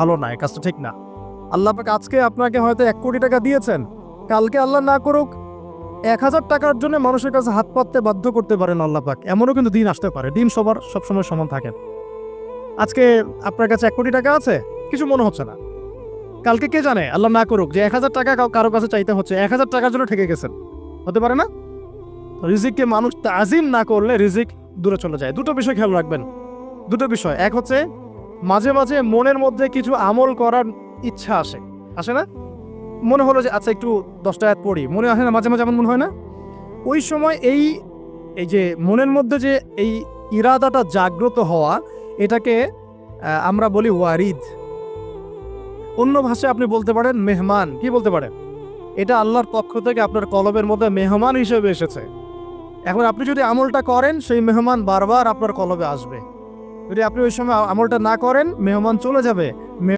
ভালো না, এই কাজটা ঠিক না। আল্লাহ পাক আজকে আপনাকে হয়তো 1 কোটি টাকা দিয়েছেন, কালকে আল্লাহ না করুক 1000 টাকার জন্য মানুষের কাছে হাত পাততে বাধ্য করতে পারেন আল্লাহ পাক। এমনও কিন্তু দিন আসতে পারে। দিন সবসময় সমান থাকে না। আজকে আপনার কাছে 1 কোটি টাকা আছে, কিছু মনে হচ্ছে না। কালকে কে জানে, আল্লাহ না করুক যে 1000 টাকা কারো কাছে চাইতে হচ্ছে, 1000 টাকার জন্য ঠকে গেছেন। হতে পারে না? রিজিককে মানুষ তাজিম না করলে রিজিক দূরে চলে যায়। দুটো বিষয় খেয়াল রাখবেন। দুটো বিষয়, এক হচ্ছে মাঝে মাঝে মনের মধ্যে কিছু আমল করার ইচ্ছা আসে না? মনে হলো যে আচ্ছা একটু 10টা আয়াত পড়ি, মনে আসে না মাঝে মাঝে? এমন মনে হয় না? ওই সময় এই এই যে মনের মধ্যে যে এই ইরাদাটা জাগ্রত হওয়া, এটাকে আমরা বলি ওয়ারিদ। অন্য ভাষায় আপনি বলতে পারেন মেহমান। কি বলতে পারেন? এটা আল্লাহর পক্ষ থেকে আপনার কলবের মধ্যে মেহমান হিসেবে এসেছে। এখন আপনি যদি আমলটা করেন, সেই মেহমান বারবার আপনার কলবে আসবে। যদি আপনি ওই সময় আমলটা না করেন, মেহমান চলে যাবে।